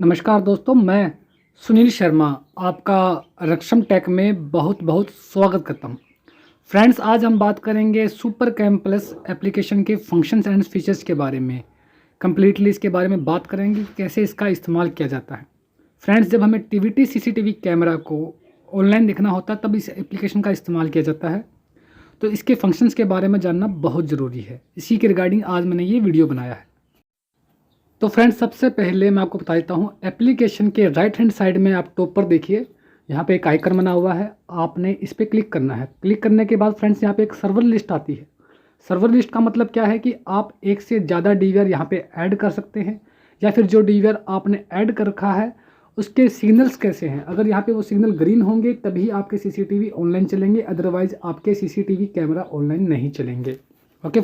नमस्कार दोस्तों, मैं सुनील शर्मा आपका रक्षम टेक में बहुत बहुत स्वागत करता हूं। फ्रेंड्स, आज हम बात करेंगे सुपर कैम प्लस एप्लीकेशन के फंक्शंस एंड फीचर्स के बारे में। कंप्लीटली इसके बारे में बात करेंगे कि कैसे इसका इस्तेमाल किया जाता है। फ्रेंड्स, जब हमें टीवीटी सीसीटीवी कैमरा को ऑनलाइन देखना होता है तब इस एप्लीकेशन का इस्तेमाल किया जाता है। तो इसके फंक्शंस के बारे में जानना बहुत ज़रूरी है। इसी के रिगार्डिंग आज मैंने ये वीडियो बनाया है। तो फ्रेंड्स, सबसे पहले मैं आपको बता देता हूँ, एप्लीकेशन के राइट हैंड साइड में आप टॉप पर देखिए, यहाँ पे एक आइकन बना हुआ है। आपने इस पर क्लिक करना है। क्लिक करने के बाद फ्रेंड्स, यहाँ पे एक सर्वर लिस्ट आती है। सर्वर लिस्ट का मतलब क्या है कि आप एक से ज़्यादा डीवीआर यहाँ पे ऐड कर सकते हैं, या फिर जो डीवीआर आपने ऐड कर रखा है उसके सिग्नल्स कैसे हैं। अगर यहाँ पे वो सिग्नल ग्रीन होंगे तभी आपके सीसीटीवी ऑनलाइन चलेंगे, अदरवाइज आपके सीसीटीवी कैमरा ऑनलाइन नहीं चलेंगे। ओके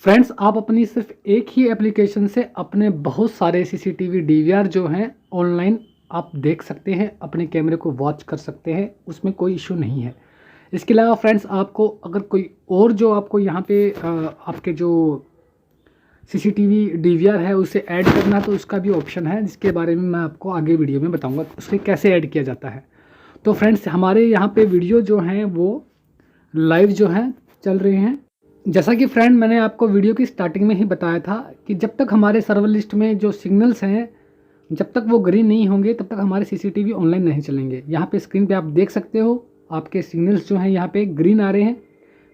फ्रेंड्स, आप अपनी सिर्फ एक ही एप्लीकेशन से अपने बहुत सारे सीसीटीवी डीवीआर जो हैं ऑनलाइन आप देख सकते हैं, अपने कैमरे को वॉच कर सकते हैं, उसमें कोई इशू नहीं है। इसके अलावा फ्रेंड्स, आपको अगर कोई और जो आपको यहाँ पे आपके जो सीसीटीवी डीवीआर है उसे ऐड करना है तो उसका भी ऑप्शन है, जिसके बारे में मैं आपको आगे वीडियो में बताऊँगा उसे कैसे ऐड किया जाता है। तो फ्रेंड्स, हमारे यहाँ पर वीडियो जो हैं वो लाइव जो हैं चल रहे हैं। जैसा कि फ्रेंड मैंने आपको वीडियो की स्टार्टिंग में ही बताया था कि जब तक हमारे सर्वर लिस्ट में जो सिग्नल्स हैं जब तक वो ग्रीन नहीं होंगे तब तक हमारे सीसीटीवी ऑनलाइन नहीं चलेंगे। यहाँ पे स्क्रीन पे आप देख सकते हो, आपके सिग्नल्स जो हैं यहाँ पे ग्रीन आ रहे हैं।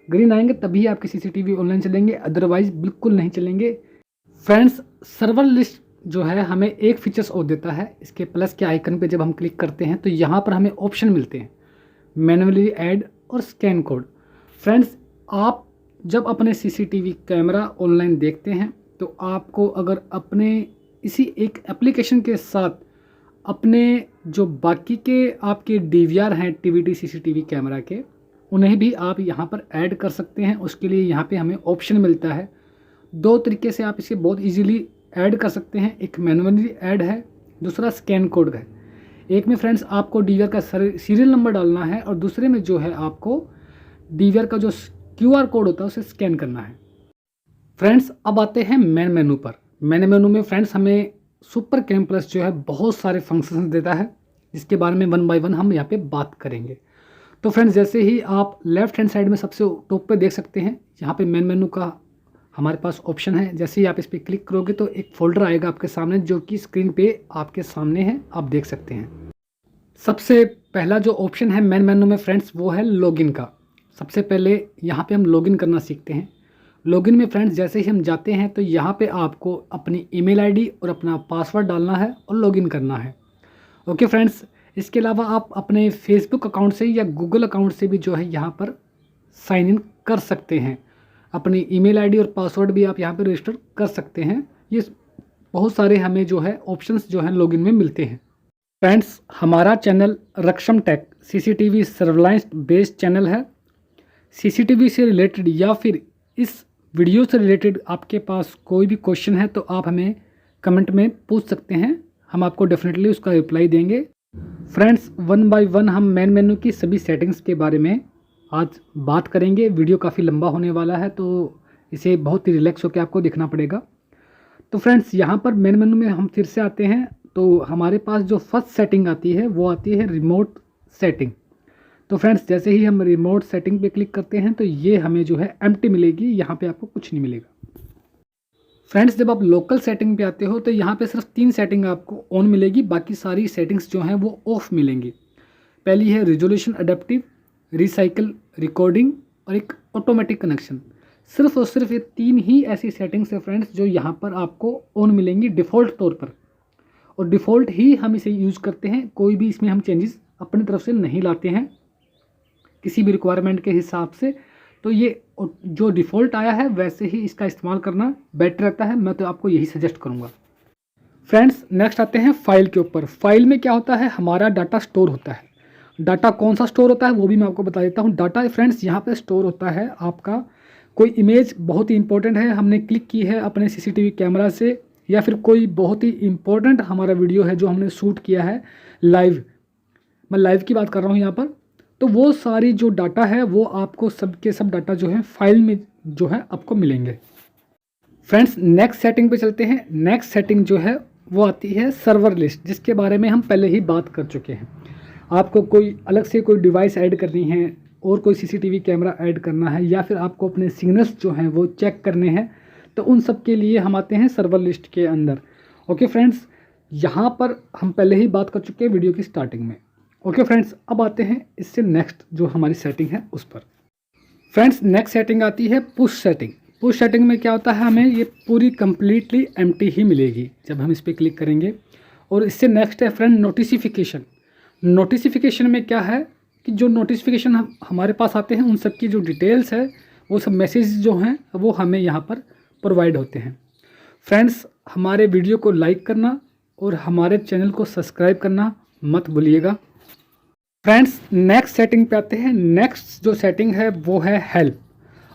ग्रीन आएंगे तभी आपके सीसीटीवी ऑनलाइन चलेंगे, अदरवाइज बिल्कुल नहीं चलेंगे। फ्रेंड्स, सर्वर लिस्ट जो है हमें एक फीचर्स और देता है। इसके प्लस के आइकन पर जब हम क्लिक करते हैं तो यहाँ पर हमें ऑप्शन मिलते हैं, मैनुअली ऐड और स्कैन कोड। फ्रेंड्स, आप जब अपने सीसीटीवी कैमरा ऑनलाइन देखते हैं तो आपको अगर अपने इसी एक एप्लीकेशन के साथ अपने जो बाकी के आपके डीवीआर हैं टीवीटी सीसीटीवी कैमरा के, उन्हें भी आप यहाँ पर ऐड कर सकते हैं। उसके लिए यहाँ पे हमें ऑप्शन मिलता है। दो तरीके से आप इसे बहुत इजीली ऐड कर सकते हैं। एक मैनुअली ऐड है, दूसरा स्कैन कोड है। एक में फ्रेंड्स आपको डीवीआर का सीरियल नंबर डालना है और दूसरे में जो है आपको डीवीआर का जो QR कोड होता है उसे स्कैन करना है। फ्रेंड्स, अब आते हैं मेन मेनू पर। मेन मेनू में फ्रेंड्स हमें सुपर कैम प्लस जो है बहुत सारे फंक्शंस देता है, जिसके बारे में वन बाय वन हम यहाँ पे बात करेंगे। तो फ्रेंड्स, जैसे ही आप लेफ्ट हैंड साइड में सबसे टॉप पे देख सकते हैं, यहाँ पे मेन मेनू का हमारे पास ऑप्शन है। जैसे ही आप इस पर क्लिक करोगे तो एक फोल्डर आएगा आपके सामने, जो कि स्क्रीन पे आपके सामने है, आप देख सकते हैं। सबसे पहला जो ऑप्शन है मेन मेनू में फ्रेंड्स वो है लॉगिन का। सबसे पहले यहाँ पे हम लॉगिन करना सीखते हैं। लॉगिन में फ्रेंड्स जैसे ही हम जाते हैं तो यहाँ पे आपको अपनी ईमेल आईडी और अपना पासवर्ड डालना है और लॉगिन करना है। ओके फ्रेंड्स, इसके अलावा आप अपने फेसबुक अकाउंट से या गूगल अकाउंट से भी जो है यहाँ पर साइन इन कर सकते हैं। अपनी ईमेल आईडी और पासवर्ड भी आप यहाँ पर रजिस्टर कर सकते हैं। ये बहुत सारे हमें जो है ऑप्शंस जो है लॉगिन में मिलते हैं। फ्रेंड्स, हमारा channel Raksham tech CCTV surveillance based channel है। सीसीटीवी से रिलेटेड या फिर इस वीडियो से रिलेटेड आपके पास कोई भी क्वेश्चन है तो आप हमें कमेंट में पूछ सकते हैं, हम आपको डेफिनेटली उसका रिप्लाई देंगे। फ्रेंड्स, वन बाय वन हम मेन मेनू की सभी सेटिंग्स के बारे में आज बात करेंगे। वीडियो काफ़ी लंबा होने वाला है तो इसे बहुत ही रिलैक्स होकर आपको देखना पड़ेगा। तो फ्रेंड्स, यहाँ पर मेन मेनू में हम फिर से आते हैं तो हमारे पास जो फर्स्ट सेटिंग आती है वो आती है रिमोट सेटिंग। तो फ्रेंड्स, जैसे ही हम रिमोट सेटिंग पे क्लिक करते हैं तो ये हमें जो है एम्प्टी मिलेगी, यहाँ पे आपको कुछ नहीं मिलेगा। फ्रेंड्स, जब आप लोकल सेटिंग पे आते हो तो यहाँ पे सिर्फ 3 सेटिंग आपको ऑन मिलेगी, बाकी सारी सेटिंग्स जो हैं वो ऑफ मिलेंगी। पहली है रिजोल्यूशन अडेप्टिव, रिसाइकल, रिकॉर्डिंग और एक ऑटोमेटिक कनेक्शन। सिर्फ और सिर्फ ये 3 ही ऐसी सेटिंग्स है फ्रेंड्स जो यहाँ पर आपको ऑन मिलेंगी डिफ़ॉल्ट तौर पर, और डिफ़ॉल्ट ही हम इसे यूज़ करते हैं। कोई भी इसमें हम चेंजेस अपनी तरफ से नहीं लाते हैं किसी भी रिक्वायरमेंट के हिसाब से। तो ये जो डिफ़ॉल्ट आया है वैसे ही इसका इस्तेमाल करना बेटर रहता है, मैं तो आपको यही सजेस्ट करूँगा। फ्रेंड्स, नेक्स्ट आते हैं फाइल के ऊपर। फाइल में क्या होता है, हमारा डाटा स्टोर होता है। डाटा कौन सा स्टोर होता है वो भी मैं आपको बता देता हूँ। डाटा फ्रेंड्स यहाँ पे स्टोर होता है आपका कोई इमेज बहुत ही इंपॉर्टेंट है, हमने क्लिक की है अपने सीसीटीवी कैमरा से, या फिर कोई बहुत ही इंपॉर्टेंट हमारा वीडियो है जो हमने शूट किया है लाइव, मैं लाइव की बात कर रहा हूँ यहाँ पर। तो वो सारी जो डाटा है वो आपको सब के सब डाटा जो है फाइल में जो है आपको मिलेंगे। फ्रेंड्स, नेक्स्ट सेटिंग पे चलते हैं। नेक्स्ट सेटिंग जो है वो आती है सर्वर लिस्ट, जिसके बारे में हम पहले ही बात कर चुके हैं। आपको कोई अलग से कोई डिवाइस ऐड करनी है और कोई सीसीटीवी कैमरा ऐड करना है, या फिर आपको अपने सिग्नल्स जो हैं वो चेक करने हैं, तो उन सब के लिए हम आते हैं सर्वर लिस्ट के अंदर। ओके फ्रेंड्स, यहाँ पर हम पहले ही बात कर चुके हैं वीडियो की स्टार्टिंग में। ओके फ्रेंड्स, अब आते हैं इससे नेक्स्ट जो हमारी सेटिंग है उस पर। फ्रेंड्स, नेक्स्ट सेटिंग आती है पुश सेटिंग। पुश सेटिंग में क्या होता है, हमें ये पूरी कंप्लीटली एम्प्टी ही मिलेगी जब हम इस पर क्लिक करेंगे। और इससे नेक्स्ट है फ्रेंड नोटिफिकेशन। नोटिफिकेशन में क्या है कि जो नोटिफिकेशन हमारे पास आते हैं उन सब की जो डिटेल्स है, वो सब मैसेज जो हैं वो हमें यहाँ पर प्रोवाइड होते हैं। फ्रेंड्स, हमारे वीडियो को लाइक करना और हमारे चैनल को सब्सक्राइब करना मत भूलिएगा। फ्रेंड्स, नेक्स्ट सेटिंग पे आते हैं। नेक्स्ट जो सेटिंग है वो है हेल्प,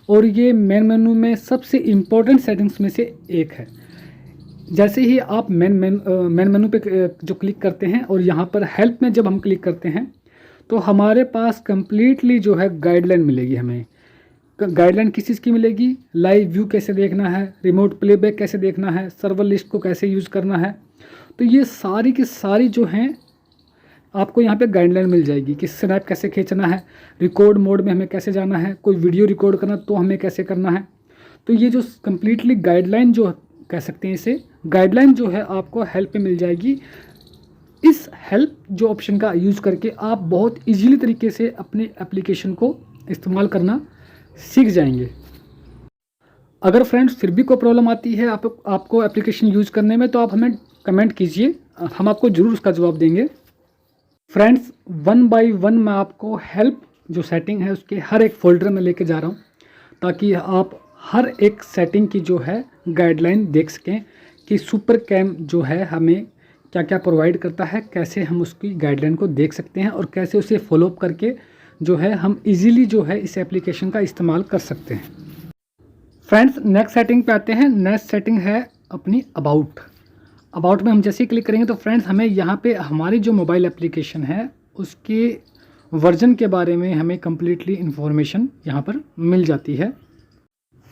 और ये मेन मेनू में सबसे इम्पोर्टेंट सेटिंग्स में से एक है। जैसे ही आप मेन मेनू पे जो क्लिक करते हैं और यहाँ पर हेल्प में जब हम क्लिक करते हैं तो हमारे पास कम्प्लीटली जो है गाइडलाइन मिलेगी। हमें गाइडलाइन किस चीज़ की मिलेगी, लाइव व्यू कैसे देखना है, रिमोट प्लेबैक कैसे देखना है, सर्वर लिस्ट को कैसे यूज़ करना है। तो ये सारी की सारी जो हैं आपको यहाँ पे गाइडलाइन मिल जाएगी कि स्नैप कैसे खींचना है, रिकॉर्ड मोड में हमें कैसे जाना है, कोई वीडियो रिकॉर्ड करना तो हमें कैसे करना है। तो ये जो कम्प्लीटली गाइडलाइन जो कह सकते हैं, इसे गाइडलाइन जो है आपको हेल्प पे मिल जाएगी। इस हेल्प जो ऑप्शन का यूज़ करके आप बहुत ईजीली तरीके से अपने एप्लीकेशन को इस्तेमाल करना सीख जाएंगे। अगर फ्रेंड्स फिर भी कोई प्रॉब्लम आती है आपको एप्लीकेशन यूज़ करने में, तो आप हमें कमेंट कीजिए, हम आपको ज़रूर उसका जवाब देंगे। फ्रेंड्स, 1 बाय 1 मैं आपको हेल्प जो सेटिंग है उसके हर एक फ़ोल्डर में लेके जा रहा हूँ, ताकि आप हर एक सेटिंग की जो है गाइडलाइन देख सकें कि सुपर कैम जो है हमें क्या क्या प्रोवाइड करता है, कैसे हम उसकी गाइडलाइन को देख सकते हैं और कैसे उसे फॉलोअप करके जो है हम इजीली जो है इस एप्लीकेशन का इस्तेमाल कर सकते हैं। फ्रेंड्स, नेक्स्ट सेटिंग पे आते हैं। नेक्स्ट सेटिंग है अपनी अबाउट में हम जैसे ही क्लिक करेंगे तो फ्रेंड्स हमें यहाँ पे हमारी जो मोबाइल एप्लीकेशन है उसके वर्जन के बारे में हमें कम्प्लीटली इन्फॉर्मेशन यहाँ पर मिल जाती है।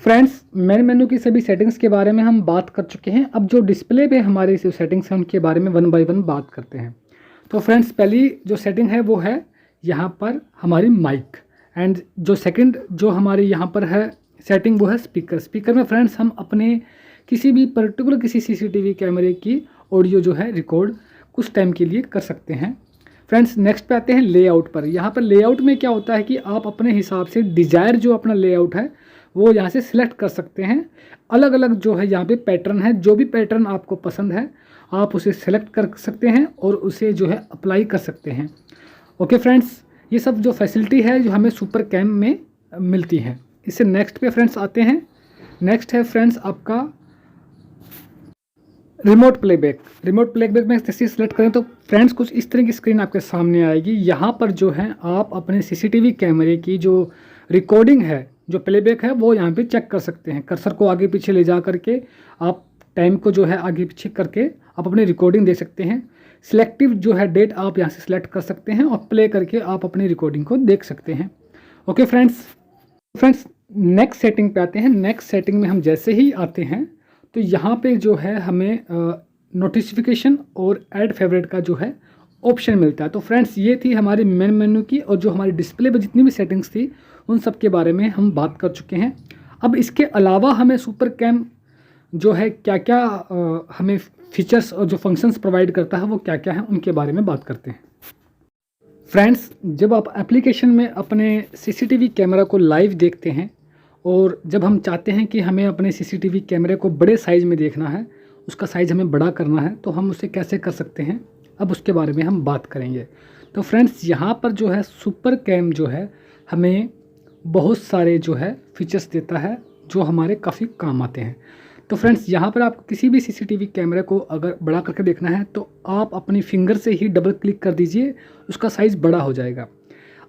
फ्रेंड्स, मेन मेनू की सभी सेटिंग्स के बारे में हम बात कर चुके हैं। अब जो डिस्प्ले पे हमारे जो सेटिंग्स हैं उनके बारे में 1 बाय 1 बात करते हैं। तो फ्रेंड्स, पहली जो सेटिंग है वो है यहाँ पर हमारी माइक, एंड जो सेकंड जो हमारी यहाँ पर है सेटिंग वो है स्पीकर में फ्रेंड्स हम अपने किसी भी पर्टिकुलर किसी सीसीटीवी कैमरे की ऑडियो जो है रिकॉर्ड कुछ टाइम के लिए कर सकते हैं। फ्रेंड्स, नेक्स्ट पे आते हैं लेआउट पर। यहाँ पर लेआउट में क्या होता है कि आप अपने हिसाब से डिज़ायर जो अपना लेआउट है वो यहाँ से सिलेक्ट कर सकते हैं। अलग अलग जो है यहाँ पे पैटर्न है, जो भी पैटर्न आपको पसंद है आप उसे सेलेक्ट कर सकते हैं और उसे जो है अप्लाई कर सकते हैं। ओके फ्रेंड्स, ये सब जो फैसिलिटी है जो हमें सुपर कैम में मिलती है। इससे नेक्स्ट पे फ्रेंड्स आते हैं। नेक्स्ट है फ्रेंड्स आपका रिमोट प्लेबैक में जैसे सेलेक्ट करें तो फ्रेंड्स कुछ इस तरह की स्क्रीन आपके सामने आएगी। यहाँ पर जो है आप अपने सीसीटीवी कैमरे की जो रिकॉर्डिंग है, जो प्लेबैक है वो यहाँ पे चेक कर सकते हैं। कर्सर को आगे पीछे ले जा करके आप टाइम को जो है आगे पीछे करके आप अपनी रिकॉर्डिंग देख सकते हैं। सिलेक्टिव जो है डेट आप यहाँ से सिलेक्ट कर सकते हैं और प्ले करके आप अपनी रिकॉर्डिंग को देख सकते हैं। ओके फ्रेंड्स, नेक्स्ट सेटिंग पे आते हैं। नेक्स्ट सेटिंग में हम जैसे ही आते हैं तो यहाँ पे जो है हमें नोटिफिकेशन और ऐड फेवरेट का जो है ऑप्शन मिलता है। तो फ्रेंड्स, ये थी हमारी मेन मेन्यू की, और जो हमारी डिस्प्ले पर जितनी भी सेटिंग्स थी उन सब के बारे में हम बात कर चुके हैं। अब इसके अलावा हमें सुपर कैम जो है क्या क्या हमें फीचर्स और जो फंक्शंस प्रोवाइड करता है वो क्या क्या है उनके बारे में बात करते हैं। फ्रेंड्स, जब आप एप्लीकेशन में अपने सीसीटीवी कैमरा को लाइव देखते हैं और जब हम चाहते हैं कि हमें अपने सीसीटीवी कैमरे को बड़े साइज़ में देखना है, उसका साइज़ हमें बड़ा करना है, तो हम उसे कैसे कर सकते हैं, अब उसके बारे में हम बात करेंगे। तो फ्रेंड्स, यहाँ पर जो है सुपर कैम जो है हमें बहुत सारे जो है फीचर्स देता है जो हमारे काफ़ी काम आते हैं। तो फ्रेंड्स, यहाँ पर आपको किसी भी सीसीटीवी कैमरे को अगर बड़ा करके देखना है तो आप अपनी फिंगर से ही डबल क्लिक कर दीजिए, उसका साइज़ बड़ा हो जाएगा।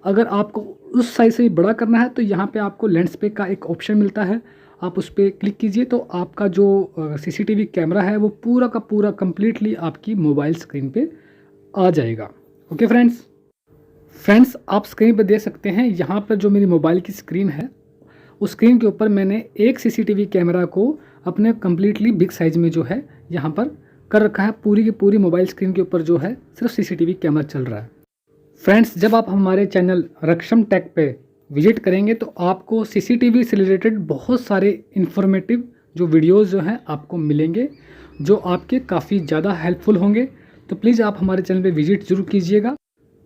अगर आपको उस साइज़ से बड़ा करना है तो यहाँ पे आपको लेंस पे का एक ऑप्शन मिलता है, आप उस पर क्लिक कीजिए तो आपका जो सीसीटीवी कैमरा है वो पूरा का पूरा कम्प्लीटली आपकी मोबाइल स्क्रीन पे आ जाएगा। ओके फ्रेंड्स, आप स्क्रीन पर देख सकते हैं यहाँ पर जो मेरी मोबाइल की स्क्रीन है उस स्क्रीन के ऊपर मैंने एक सीसीटीवी कैमरा को अपने कम्प्लीटली बिग साइज़ में जो है यहाँ पर कर रखा है। पूरी की पूरी मोबाइल स्क्रीन के ऊपर जो है सिर्फ सीसीटीवी कैमरा चल रहा है। फ्रेंड्स, जब आप हमारे चैनल रक्षम टेक पे विजिट करेंगे तो आपको सीसीटीवी से रिलेटेड बहुत सारे इन्फॉर्मेटिव जो वीडियोस जो हैं आपको मिलेंगे, जो आपके काफ़ी ज़्यादा हेल्पफुल होंगे। तो प्लीज़ आप हमारे चैनल पे विजिट ज़रूर कीजिएगा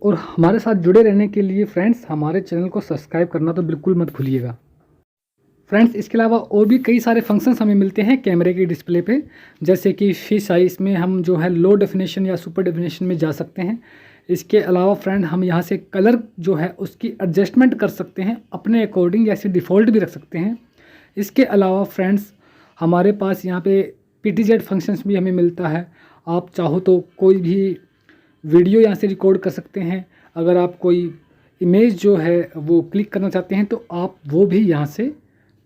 और हमारे साथ जुड़े रहने के लिए फ्रेंड्स हमारे चैनल को सब्सक्राइब करना तो बिल्कुल मत भूलिएगा। फ्रेंड्स, इसके अलावा और भी कई सारे फंक्शंस हमें मिलते हैं कैमरे के डिस्प्ले पे, जैसे कि फिश आई, इसमें हम जो है लो डेफिनेशन या सुपर डेफिनेशन में जा सकते हैं। इसके अलावा फ्रेंड हम यहाँ से कलर जो है उसकी एडजस्टमेंट कर सकते हैं अपने अकॉर्डिंग, या ऐसे डिफ़ॉल्ट भी रख सकते हैं। इसके अलावा फ्रेंड्स हमारे पास यहाँ पे PTZ फंक्शंस भी हमें मिलता है। आप चाहो तो कोई भी वीडियो यहाँ से रिकॉर्ड कर सकते हैं। अगर आप कोई इमेज जो है वो क्लिक करना चाहते हैं तो आप वो भी यहाँ से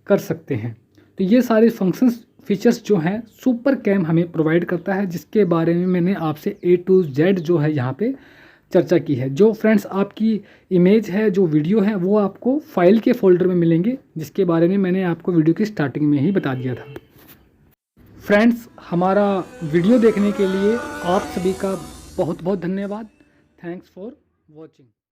कर सकते हैं। तो ये सारे फंक्शंस फीचर्स जो हैं सुपर कैम हमें प्रोवाइड करता है, जिसके बारे में मैंने आपसे A to Z जो है यहाँ पे चर्चा की है। जो फ्रेंड्स आपकी इमेज है, जो वीडियो है, वो आपको फाइल के फोल्डर में मिलेंगे, जिसके बारे में मैंने आपको वीडियो की स्टार्टिंग में ही बता दिया था। फ्रेंड्स, हमारा वीडियो देखने के लिए आप सभी का बहुत बहुत धन्यवाद। Thanks for watching.